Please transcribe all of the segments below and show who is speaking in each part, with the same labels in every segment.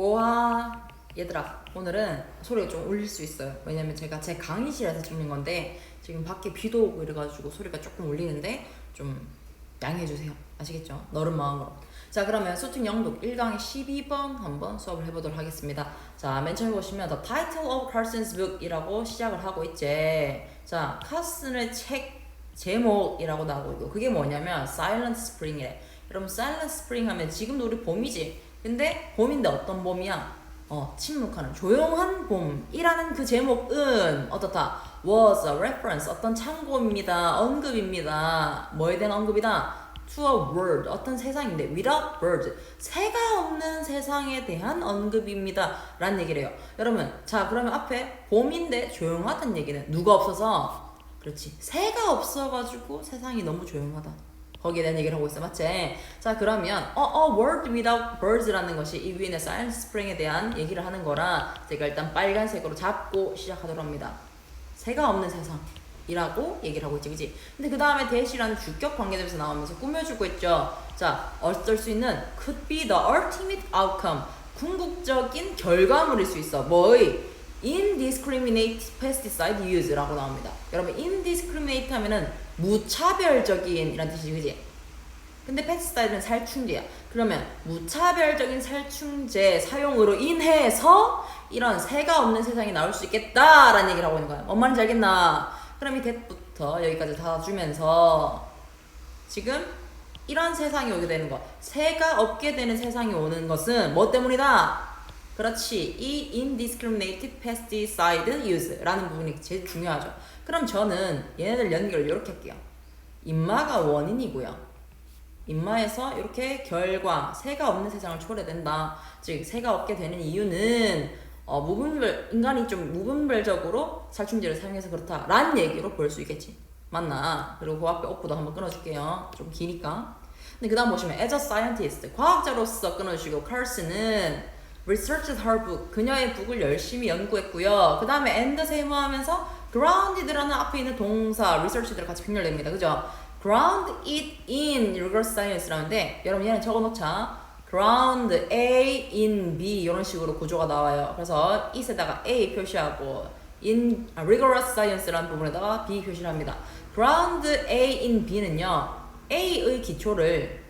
Speaker 1: 고고아 얘들아, 오늘은 소리가 좀 울릴 수 있어요. 왜냐면 제가 제 강의실에서 찍는 건데 지금 밖에 비도 오고 이래가지고 소리가 조금 울리는데 좀 양해해주세요. 아시겠죠? 너른 마음으로. 자, 그러면 수특 영독 1강의 12번 한번 수업을 해보도록 하겠습니다. 자, 맨 처음에 보시면 The title of Carson's book 이라고 시작을 하고 있지. 자, 카슨의 책 제목이라고 나오고 있고, 그게 뭐냐면 Silent Spring이래. 여러분, Silent Spring 하면 지금도 우리 봄이지. 근데 봄인데 어떤 봄이야? 침묵하는 조용한 봄이라는 그 제목은 어떻다? Was a reference, 어떤 참고입니다. 언급입니다. 뭐에 대한 언급이다? To a world, 어떤 세상인데 without birds, 새가 없는 세상에 대한 언급입니다 라는 얘기를 해요. 여러분, 자, 그러면 앞에 봄인데 조용하다는 얘기는 누가 없어서? 그렇지, 새가 없어가지고 세상이 너무 조용하다, 거기에 대한 얘기를 하고 있어. 맞지? 자, 그러면 a world without birds라는 것이 이 위에 있는 Silent Spring에 대한 얘기를 하는 거라 제가 일단 빨간색으로 잡고 시작하도록 합니다. 새가 없는 세상이라고 얘기를 하고 있지, 그치? 근데 그 다음에 대시라는 주격 관계대명사 나오면서 꾸며주고 있죠. 자, 어쩔 수 있는 could be the ultimate outcome, 궁극적인 결과물일 수 있어. 뭐의? indiscriminate pesticide use라고 나옵니다. 여러분, indiscriminate 하면은 무차별적인 이란 뜻이지, 그지? 근데 pesticide는 살충제야. 그러면 무차별적인 살충제 사용으로 인해서 이런 새가 없는 세상이 나올 수 있겠다라는 얘기를 하고 있는 거야. 뭔 말인지 알겠나? 그럼 이 that부터 여기까지 닫아주면서 지금 이런 세상이 오게 되는 거, 새가 없게 되는 세상이 오는 것은 뭐 때문이다? 그렇지, 이 indiscriminate pesticide use라는 부분이 제일 중요하죠. 그럼 저는 얘네들 연결을 이렇게 할게요. 인마가 원인이고요, 인마에서 이렇게 결과, 새가 없는 세상을 초래된다. 즉, 새가 없게 되는 이유는 인간이 좀 무분별적으로 살충제를 사용해서 그렇다라는 얘기로 볼 수 있겠지. 맞나? 그리고 그 앞에 오프도 한번 끊어줄게요. 좀 기니까. 근데 그 다음 보시면 as a scientist, 과학자로서 끊어주시고, 카슨은 researched her book, 그녀의 북을 열심히 연구했고요. 그 다음에 and 세모하면서 grounded라는 앞에 있는 동사 researched를 같이 핑렬냅니다. 그죠? ground it in rigorous science라는데, 여러분 얘는 적어놓자. ground A in B 이런 식으로 구조가 나와요. 그래서 it에다가 A 표시하고 in rigorous science라는 부분에다가 B 표시를 합니다. ground A in B는요, A의 기초를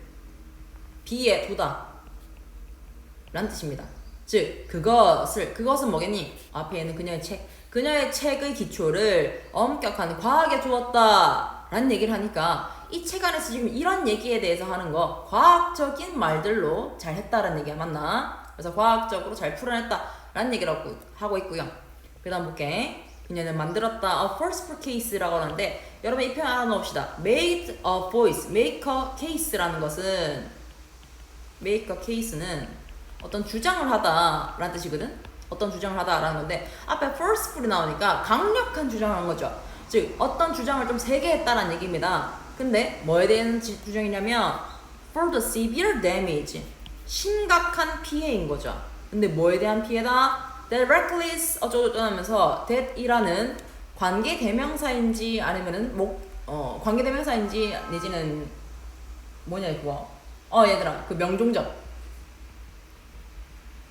Speaker 1: B에 두다 라는 뜻입니다. 즉, 그것은 뭐겠니? 앞에 있는 그녀의 책의 기초를 엄격한 과학에 두었다 라는 얘기를 하니까 이 책 안에서 지금 이런 얘기에 대해서 하는 거 과학적인 말들로 잘 했다라는 얘기야. 맞나? 그래서 과학적으로 잘 풀어냈다 라는 얘기를 하고 있고요. 그 다음 볼게. 그녀는 만들었다, a forceful case라고 하는데, 여러분 이 표현 알아놓읍시다. made a voice, make a case라는 것은, make a case는 어떤 주장을 하다 라는 뜻이거든. 어떤 주장을 하다 라는 건데, 앞에 forceful이 나오니까 강력한 주장을 한 거죠. 즉, 어떤 주장을 좀 세게 했다라는 얘기입니다. 근데 뭐에 대한 주장이냐면 for the severe damage, 심각한 피해인 거죠. 근데 뭐에 대한 피해다? that reckless 어쩌고저쩌고 하면서 that이라는 관계대명사인지 아니면은 관계대명사인지 내지는 뭐냐 그거, 얘들아, 그 명종적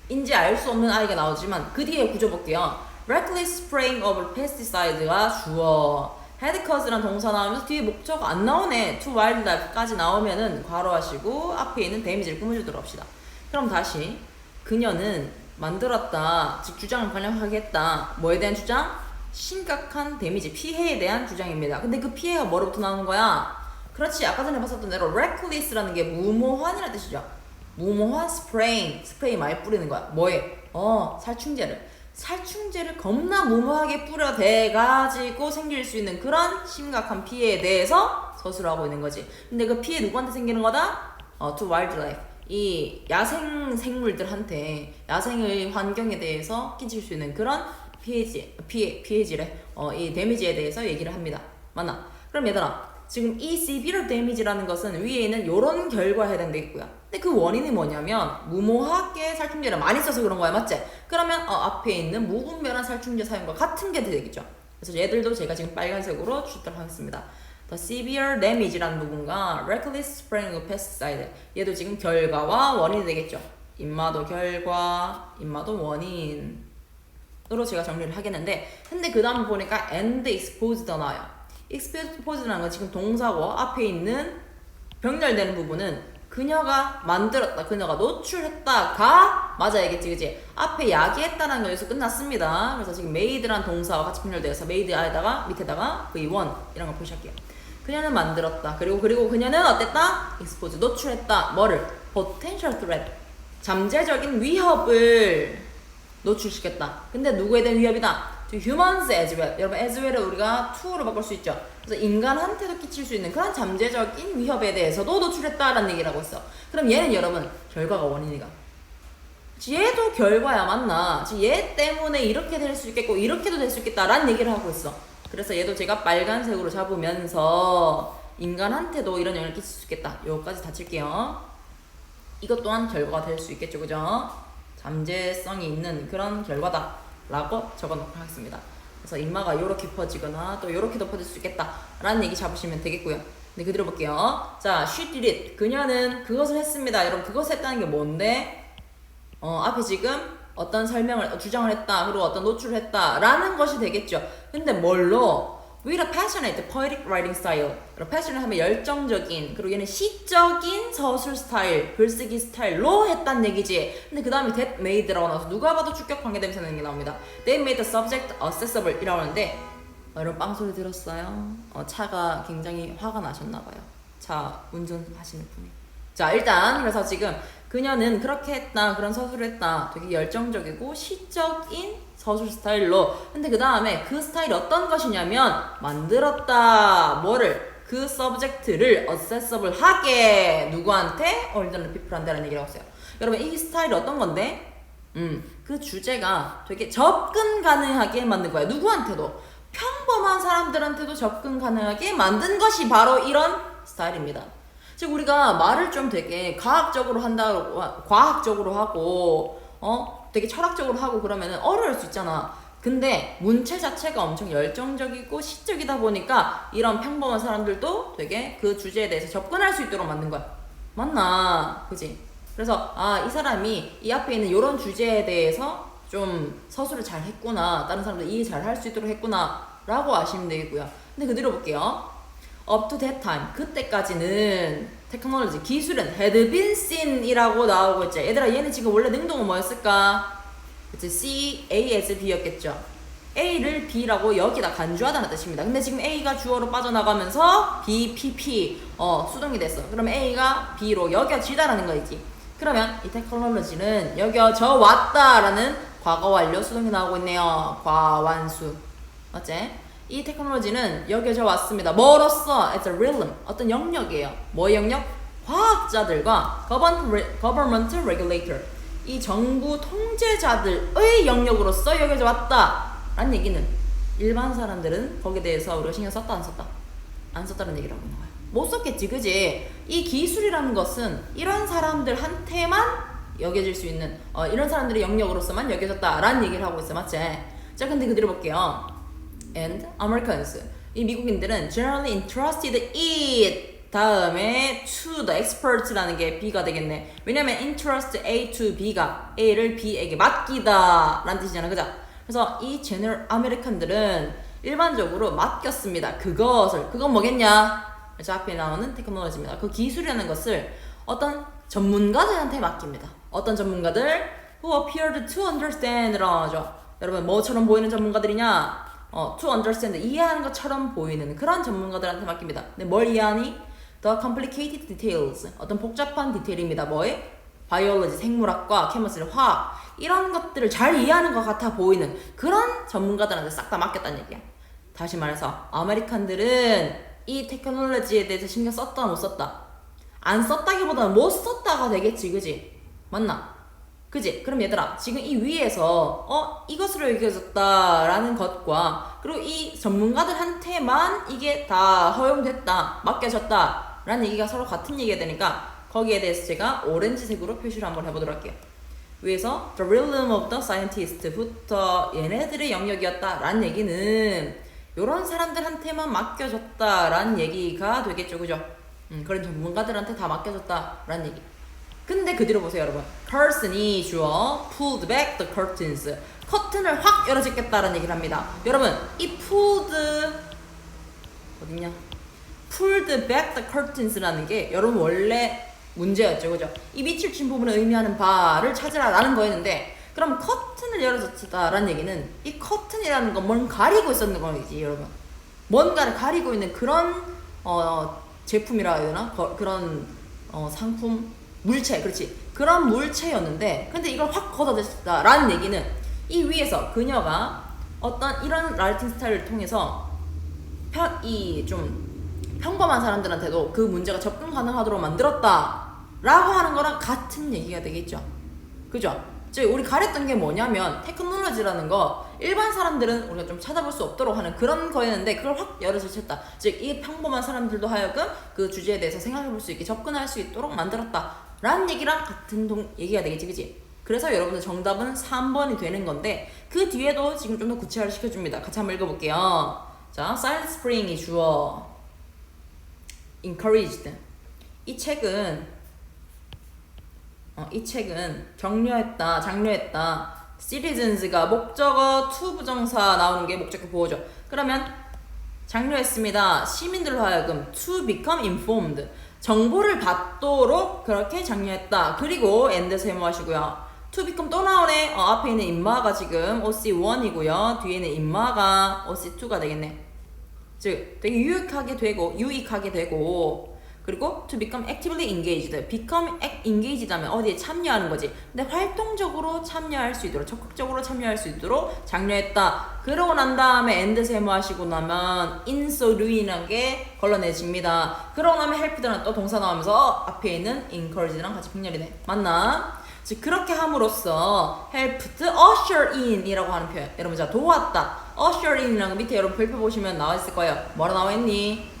Speaker 1: 인지 알 수 없는 아이가 나오지만 그 뒤에 구조 볼게요. reckless spraying of pesticide가 주어, had cause란 동사 나오면서 뒤에 목적 안 나오네. to wildlife까지 나오면은 괄호하시고 앞에 있는 damage를 꾸며주도록 합시다. 그럼 다시, 그녀는 만들었다, 즉 주장을 강력하게 했다. 뭐에 대한 주장? 심각한 데미지, 피해에 대한 주장입니다. 근데 그 피해가 뭐로부터 나오는 거야? 그렇지, 아까 전에 봤었던 대로 reckless라는 게 무모한이라는 뜻이죠. 무모한 스프레이 많이 뿌리는 거야. 뭐에? 살충제를 겁나 무모하게 뿌려대가지고 생길 수 있는 그런 심각한 피해에 대해서 서술하고 있는 거지. 근데 그 피해 누구한테 생기는 거다? to wildlife, 이 야생 생물들한테, 야생의 환경에 대해서 끼칠 수 있는 그런 피해질에 이 데미지에 대해서 얘기를 합니다. 맞나? 그럼 얘들아, 지금 이 severe damage라는 것은 위에 있는 요런 결과에 해당되겠고요. 근데 그 원인이 뭐냐면 무모하게 살충제를 많이 써서 그런 거야. 맞지? 그러면 앞에 있는 무분별한 살충제 사용과 같은 게 되겠죠. 그래서 얘들도 제가 지금 빨간색으로 추측을 하겠습니다. The severe damage라는 부분과 reckless spraying of pesticide, 얘도 지금 결과와 원인이 되겠죠. 임마도 결과, 임마도 원인으로 제가 정리를 하겠는데, 근데 그 다음 보니까 and exposed가 나와요. exposed라는 건 지금 동사고 앞에 있는 병렬되는 부분은 그녀가 만들었다, 그녀가 노출했다가 맞아야겠지, 그치? 앞에 야기했다라는 거 여기서 끝났습니다. 그래서 지금 made란 동사와 같이 병렬되어서 made 안에다가 밑에다가 v1 이런 거 표시할게요. 그녀는 만들었다. 그리고 그녀는 어땠다? expose, 노출했다. 뭐를? potential threat, 잠재적인 위협을 노출시켰다. 근데 누구에 대한 위협이다? humans as well. 여러분 as well을 우리가 to로 바꿀 수 있죠. 그래서 인간한테도 끼칠 수 있는 그런 잠재적인 위협에 대해서도 노출했다라는 얘기를 하고 있어. 그럼 얘는 여러분 결과가 원인이가. 얘도 결과야, 맞나? 얘 때문에 이렇게 될 수 있겠고 이렇게도 될 수 있겠다라는 얘기를 하고 있어. 그래서 얘도 제가 빨간색으로 잡으면서 인간한테도 이런 영향을 끼칠 수 있겠다. 요거까지 다 칠게요. 이것 또한 결과가 될 수 있겠죠, 그죠? 잠재성이 있는 그런 결과다 라고 적어놓고 하겠습니다. 그래서 인마가 요렇게 퍼지거나 또 요렇게도 퍼질 수 있겠다 라는 얘기 잡으시면 되겠고요. 네, 그대로 볼게요. 자, she did it. 그녀는 그것을 했습니다. 여러분, 그것을 했다는 게 뭔데? 앞에 지금 어떤 설명을, 주장을 했다, 그리고 어떤 노출을 했다 라는 것이 되겠죠. 근데 뭘로? With a passionate poetic writing style. passionate 하면 열정적인, 그리고 얘는 시적인 서술 스타일, 글쓰기 스타일로 했단 얘기지. 근데 그 다음에 that made라고 나와서 누가 봐도 주격 관계 냄새 나는 게 나옵니다. They made the subject accessible 이라고 하는데, 여러분 빵소리 들었어요? 차가 굉장히 화가 나셨나봐요. 차 운전하시는 분이. 자, 일단 그래서 지금 그녀는 그렇게 했다, 그런 서술을 했다, 되게 열정적이고 시적인 서술 스타일로. 근데 그 다음에 그 스타일이 어떤 것이냐면 만들었다, 뭐를? 그 서브젝트를 accessible 하게 누구한테? ordinary people한테 라는 얘기를 하고 있어요. 여러분, 이 스타일이 어떤 건데? 그 주제가 되게 접근 가능하게 만든 거야. 누구한테도, 평범한 사람들한테도 접근 가능하게 만든 것이 바로 이런 스타일입니다. 즉 우리가 말을 좀 되게 과학적으로 한다고, 과학적으로 하고 되게 철학적으로 하고 그러면은 어려울 수 있잖아. 근데 문체 자체가 엄청 열정적이고 시적이다 보니까 이런 평범한 사람들도 되게 그 주제에 대해서 접근할 수 있도록 만든 거야. 맞나? 그지? 그래서 이 사람이 이 앞에 있는 이런 주제에 대해서 좀 서술을 잘 했구나, 다른 사람들 이해 잘 할 수 있도록 했구나 라고 아시면 되겠고요. 근데 그대로 볼게요. Up to that time, 그때까지는 테크놀로지, 기술은 had been seen 이라고 나오고 있죠. 얘들아, 얘는 지금 원래 능동은 뭐였을까? 그치, C, A as B였겠죠. A를 B라고 여기다 간주하다는 뜻입니다. 근데 지금 A가 주어로 빠져나가면서 B, P, P 수동이 됐어. 그러면 A가 B로 여겨지다라는 거이지. 그러면 이 테크놀로지는 여겨져 왔다라는 과거 완료 수동이 나오고 있네요. 과완수. 맞지? 이 테크놀로지는 여겨져 왔습니다. 뭐로써? It's a realm. 어떤 영역이에요. 뭐의 영역? 과학자들과 government regulator, 이 정부 통제자들의 영역으로서 여겨져 왔다 라는 얘기는 일반 사람들은 거기에 대해서 우리가 신경 썼다 안 썼다? 안 썼다는 얘기를 하고 있는 거야. 못 썼겠지, 그지? 이 기술이라는 것은 이런 사람들한테만 여겨질 수 있는 이런 사람들의 영역으로서만 여겨졌다 라는 얘기를 하고 있어. 맞지? 자, 근데 그대로 볼게요. And Americans, 이 미국인들은 generally entrusted it 다음에 to the expert라는 게 B가 되겠네. 왜냐면 entrust A to B가 A를 B에게 맡기다 라는 뜻이잖아, 그죠? 그래서 이 general 아메리칸들은 일반적으로 맡겼습니다. 그건 뭐겠냐? 그래서 앞에 나오는 테크놀로지입니다. 그 기술이라는 것을 어떤 전문가들한테 맡깁니다. 어떤 전문가들? Who appeared to understand라고 하죠. 여러분, 뭐처럼 보이는 전문가들이냐? to understand, 이해하는 것처럼 보이는 그런 전문가들한테 맡깁니다. 근데 뭘 이해하니? The complicated details, 어떤 복잡한 디테일입니다. 뭐에? 바이올로지, 생물학과, 케미스트리, 화학, 이런 것들을 잘 이해하는 것 같아 보이는 그런 전문가들한테 싹 다 맡겼다는 얘기야. 다시 말해서 아메리칸들은 이 테크놀로지에 대해서 신경 썼다 못 썼다? 안 썼다기보다는 못 썼다가 되겠지, 그지? 맞나? 그지? 그럼 얘들아, 지금 이 위에서 이것으로 여겨졌다라는 것과 그리고 이 전문가들한테만 이게 다 허용됐다, 맡겨졌다 라는 얘기가 서로 같은 얘기가 되니까 거기에 대해서 제가 오렌지색으로 표시를 한번 해보도록 할게요. 위에서 the realm of the scientist부터 얘네들의 영역이었다 라는 얘기는 요런 사람들한테만 맡겨졌다 라는 얘기가 되겠죠, 그죠? 그런 전문가들한테 다 맡겨졌다 라는 얘기. 근데 그 뒤로 보세요 여러분. Carson이 주어 pulled back the curtains. 커튼을 확 열어제꼈다는 얘기를 합니다. 여러분 이 pulled 어딨냐? pulled back the curtains라는 게 여러분 원래 문제였죠, 그죠? 이 밑줄 친 부분을 의미하는 바를 찾으라라는 거였는데, 그럼 커튼을 열어젖히다라는 얘기는 이 커튼이라는 건 뭔 가리고 있었는 거지, 여러분. 뭔가를 가리고 있는 그런 제품이라 해야 되나? 그런 상품, 물체, 그렇지? 그런 물체였는데, 근데 이걸 확 걷어냈다라는 얘기는 이 위에서 그녀가 어떤 이런 라이팅 스타일을 통해서 이 좀 평범한 사람들한테도 그 문제가 접근 가능하도록 만들었다 라고 하는 거랑 같은 얘기가 되겠죠. 그죠? 즉 우리 가렸던 게 뭐냐면 테크놀로지라는 거 일반 사람들은 우리가 좀 찾아볼 수 없도록 하는 그런 거였는데 그걸 확 열어젖혔다. 즉 이 평범한 사람들도 하여금 그 주제에 대해서 생각해 볼 수 있게 접근할 수 있도록 만들었다 라는 얘기랑 같은 얘기가 되겠지, 그치? 그래서 여러분들 정답은 3번이 되는 건데 그 뒤에도 지금 좀 더 구체화를 시켜줍니다. 같이 한번 읽어볼게요. 자, Silent Spring이 주어 encouraged. 이 책은 격려했다, 장려했다. citizens가 목적어 to 부정사 나오는 게 목적어 보호죠. 그러면 장려했습니다. 시민들로 하여금 to become informed. 정보를 받도록 그렇게 장려했다. 그리고 and 세모하시고요. to become 또 나오네. 앞에 있는 인마가 지금 OC1이고요. 뒤에는 인마가 OC2가 되겠네. 즉 되게 유익하게 되고 그리고 to become actively engaged. become engaged 하면 어디에 참여하는 거지. 근데 활동적으로 참여할 수 있도록, 적극적으로 참여할 수 있도록 장려했다. 그러고 난 다음에 and 세모하시고 나면 in so doing이라는 게 걸러내집니다. 그러고 나면 helped라는 또 동사 나오면서 앞에 있는 encouraged랑 같이 병렬이 돼. 맞나? 즉 그렇게 함으로써 helped usher in 이라고 하는 표현. 여러분 자 도왔다. usher in 이라는 거 밑에 여러분 별표 보시면 나와 있을 거예요. 뭐라 나와 있니?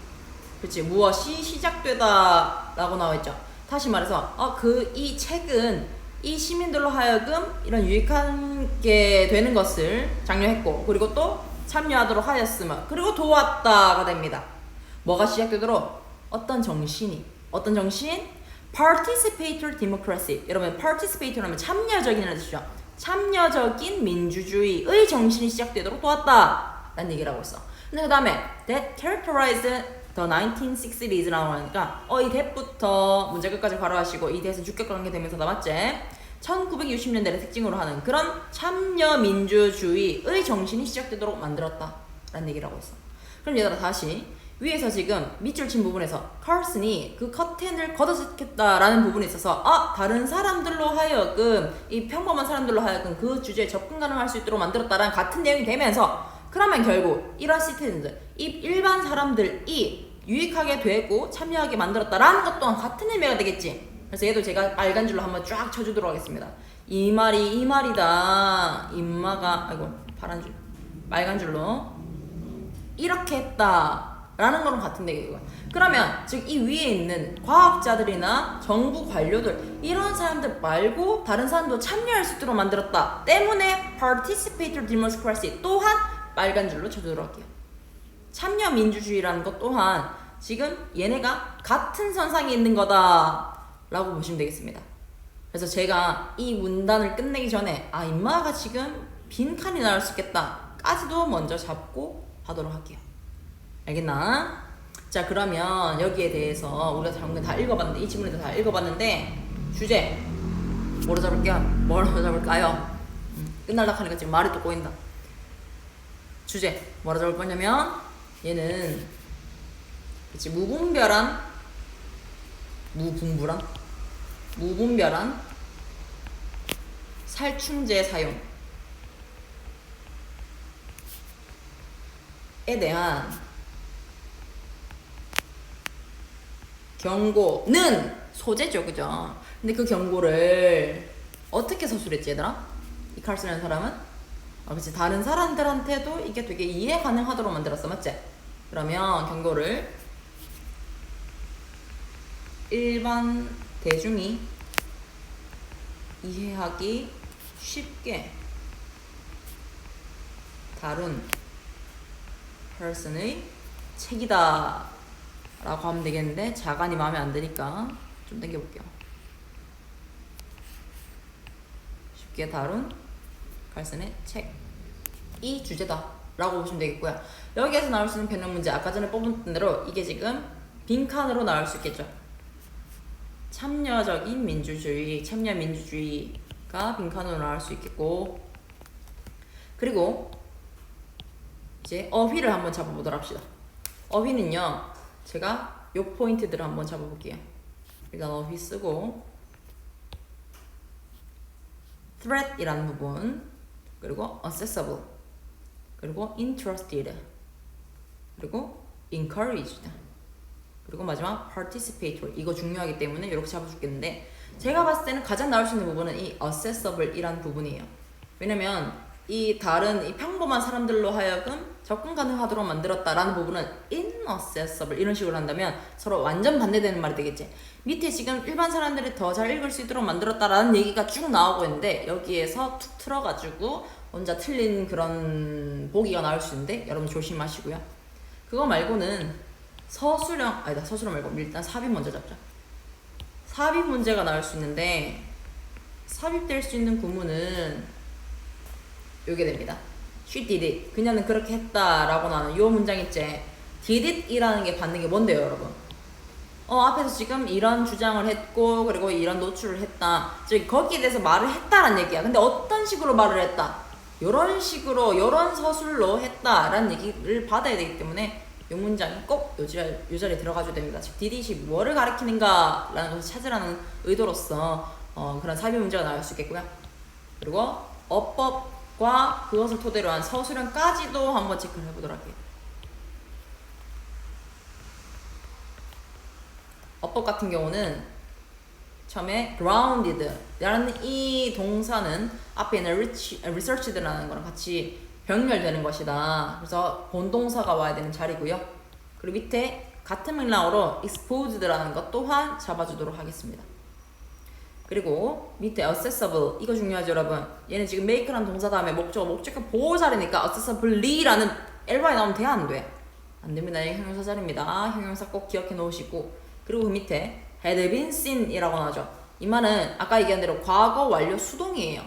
Speaker 1: 그치, 무엇이 시작되다 라고 나와 있죠. 다시 말해서 이 책은 이 시민들로 하여금 이런 유익하게 되는 것을 장려했고 그리고 또 참여하도록 하였으며 그리고 도왔다가 됩니다. 뭐가 시작되도록? 어떤 정신? Participatory democracy. 여러분 participatory 하면 참여적인이라는 뜻이죠. 참여적인 민주주의의 정신이 시작되도록 도왔다 라는 얘기를 하고 있어. 근데 그 다음에 that characterized the 1960s라고 하니까 이 that부터 문제 끝까지 괄호하시고 이 that은 주격 관계되면서다, 맞지? 1960년대를 특징으로 하는 그런 참여 민주주의의 정신이 시작되도록 만들었다 라는 얘기를 하고 있어. 그럼 얘들아 다시 위에서 지금 밑줄 친 부분에서 카슨이 그 커튼을 걷어뜯겠다라는 부분에 있어서 다른 사람들로 하여금 이 평범한 사람들로 하여금 그 주제에 접근 가능할 수 있도록 만들었다라는 같은 내용이 되면서 그러면 결국 이런 시티즌들, 이 일반 사람들이 유익하게 되고 참여하게 만들었다라는 것 또한 같은 의미가 되겠지. 그래서 얘도 제가 빨간 줄로 한번 쫙 쳐주도록 하겠습니다. 이 말이다. 인마가 파란 줄, 빨간 줄로 이렇게 했다 라는 거랑 같은 얘기고요. 그러면 즉 이 위에 있는 과학자들이나 정부 관료들 이런 사람들 말고 다른 사람도 참여할 수 있도록 만들었다 때문에 participatory democracy 또한 빨간 줄로 쳐주도록 할게요. 참여 민주주의라는 것 또한 지금 얘네가 같은 선상에 있는 거다 라고 보시면 되겠습니다. 그래서 제가 이 문단을 끝내기 전에 인마가 지금 빈칸이 나올 수 있겠다 까지도 먼저 잡고 하도록 할게요. 알겠나? 자, 그러면 여기에 대해서 우리가 방금 다 읽어봤는데 이 지문에도 다 읽어봤는데 주제 뭐로 잡을까요? 끝날라 하니까 지금 말이 또 꼬인다. 주제 뭐로 잡을 거냐면 얘는 그치 무분별한 살충제 사용에 대한 경고는 소재죠, 그죠? 근데 그 경고를 어떻게 서술했지, 얘들아? 이 칼슨이라는 사람은? 그치, 다른 사람들한테도 이게 되게 이해 가능하도록 만들었어, 맞지? 그러면 경고를 일반 대중이 이해하기 쉽게 다룬 person의 책이다 라고 하면 되겠는데 자간이 마음에 안 드니까 좀 당겨볼게요. 깊게 다룬 칼슨의 책이 주제다 라고 보시면 되겠고요. 여기에서 나올 수 있는 변형 문제, 아까 전에 뽑은 대로 이게 지금 빈칸으로 나올 수 있겠죠. 참여적인 민주주의, 참여 민주주의가 빈칸으로 나올 수 있겠고, 그리고 이제 어휘를 한번 잡아보도록 합시다. 어휘는요, 제가 요 포인트들을 한번 잡아볼게요. 일단 어휘 쓰고 threat이라는 부분, 그리고 accessible, 그리고 interested, 그리고 encouraged, 그리고 마지막 participatory. 이거 중요하기 때문에 이렇게 잡아주겠는데, 제가 봤을 때는 가장 나올 수 있는 부분은 이 accessible이라는 부분이에요. 왜냐면 이 다른 이 평범한 사람들로 하여금 접근 가능하도록 만들었다라는 부분은 inaccessible 이런 식으로 한다면 서로 완전 반대되는 말이 되겠지. 밑에 지금 일반 사람들이 더 잘 읽을 수 있도록 만들었다라는 얘기가 쭉 나오고 있는데, 여기에서 툭 틀어가지고 혼자 틀린 그런 보기가 나올 수 있는데 여러분 조심하시고요. 그거 말고는 서술형, 아니다, 서술형 말고 일단 삽입 먼저 잡자. 삽입 문제가 나올 수 있는데, 삽입될 수 있는 구문은 요게 됩니다. She did it. 그녀는 그렇게 했다 라고 나는 요 문장 있지. did it 이라는 게 받는 게 뭔데요, 여러분? 앞에서 지금 이런 주장을 했고, 그리고 이런 노출을 했다. 즉, 거기에 대해서 말을 했다라는 얘기야. 근데 어떤 식으로 말을 했다? 요런 식으로, 요런 서술로 했다라는 얘기를 받아야 되기 때문에 이 문장이 꼭 요 자리에 들어가줘야 됩니다. 즉, did it이 뭐를 가리키는가 라는 것을 찾으라는 의도로서 그런 삽입 문제가 나올 수 있겠고요. 그리고 어법과 그것을 토대로 한 서술형까지도 한번 체크를 해보도록 할게요. 어법 같은 경우는 처음에 grounded 라는 이 동사는 앞에 있는 researched라는 거랑 같이 병렬되는 것이다. 그래서 본동사가 와야 되는 자리고요. 그리고 밑에 같은 맥락으로 exposed라는 것 또한 잡아주도록 하겠습니다. 그리고 밑에 accessible, 이거 중요하죠, 여러분. 얘는 지금 make라는 동사 다음에 목적어 보호자리니까 accessibly라는 L번에 나오면 돼, 안 돼? 안 됩니다. 이게 형용사 자리입니다. 형용사 꼭 기억해 놓으시고, 그리고 그 밑에 had been seen 이라고 나오죠. 이 말은 아까 얘기한 대로 과거 완료 수동이에요.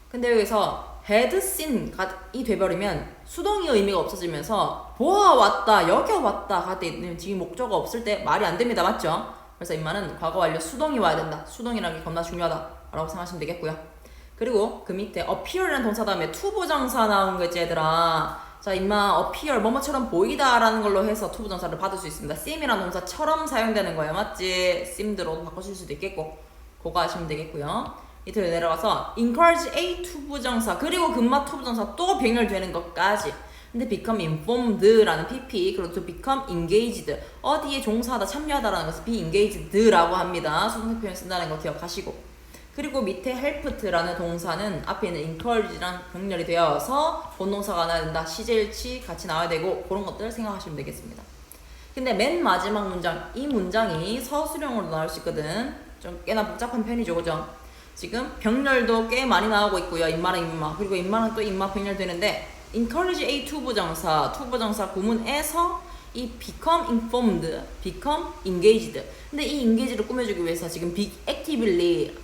Speaker 1: 근데 여기서 had seen이 돼버리면 수동의 의미가 없어지면서 보아왔다, 여겨왔다 할 때 지금 목적어 없을 때 말이 안 됩니다. 맞죠? 그래서 이 말은 과거 완료 수동이 와야 된다. 수동이라는 게 겁나 중요하다라고 생각하시면 되겠고요. 그리고 그 밑에 appear이라는 동사 다음에 투부정사 나온 거지, 얘들아. 자, 임마 appear 뭐뭐처럼 보이다라는 걸로 해서 투부정사를 받을 수 있습니다. seem이라는 동사처럼 사용되는 거예요. 맞지? seem드로 바꾸실 수도 있겠고, 그거 아시면 되겠고요. 밑으로 내려가서 encourage a 투부정사 그리고 근마 투부정사 또 병렬되는 것까지. 근데 become informed라는 pp, 그리고 to become engaged, 어디에 종사하다, 참여하다라는 것을 be engaged라고 합니다. 수동태 표현 쓴다는 거 기억하시고, 그리고 밑에 helped라는 동사는 앞에 있는 encourage랑 병렬이 되어서 본동사가 나와야 된다. 시제일치 같이 나와야 되고, 그런 것들 생각하시면 되겠습니다. 근데 맨 마지막 문장, 이 문장이 서술형으로 나올 수 있거든. 좀 꽤나 복잡한 편이죠, 그죠? 지금 병렬도 꽤 많이 나오고 있고요. 인마랑 인마, 그리고 인마랑 또 인마 병렬되는데, encourage a 투부정사 구문에서 이 become informed, become engaged. 근데 이 engage를 꾸며주기 위해서 지금 actively,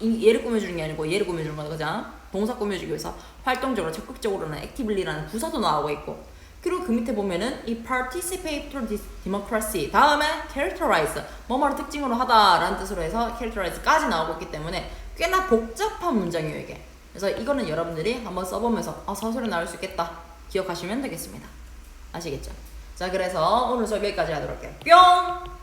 Speaker 1: 얘를 꾸며주는 게 아니고 얘를 꾸며주는 거죠, 그죠? 동사 꾸며주기 위해서 활동적으로, 적극적으로는 actively라는 부사도 나오고 있고, 그리고 그 밑에 보면은 이 participatory democracy 다음에 characterize, 뭐뭐를 특징으로 하다라는 뜻으로 해서 characterize까지 나오고 있기 때문에 꽤나 복잡한 문장이에요, 이게. 그래서 이거는 여러분들이 한번 써보면서 서술에 나올 수 있겠다 기억하시면 되겠습니다. 아시겠죠? 자, 그래서 오늘 수업 여기까지 하도록 할게요. 뿅!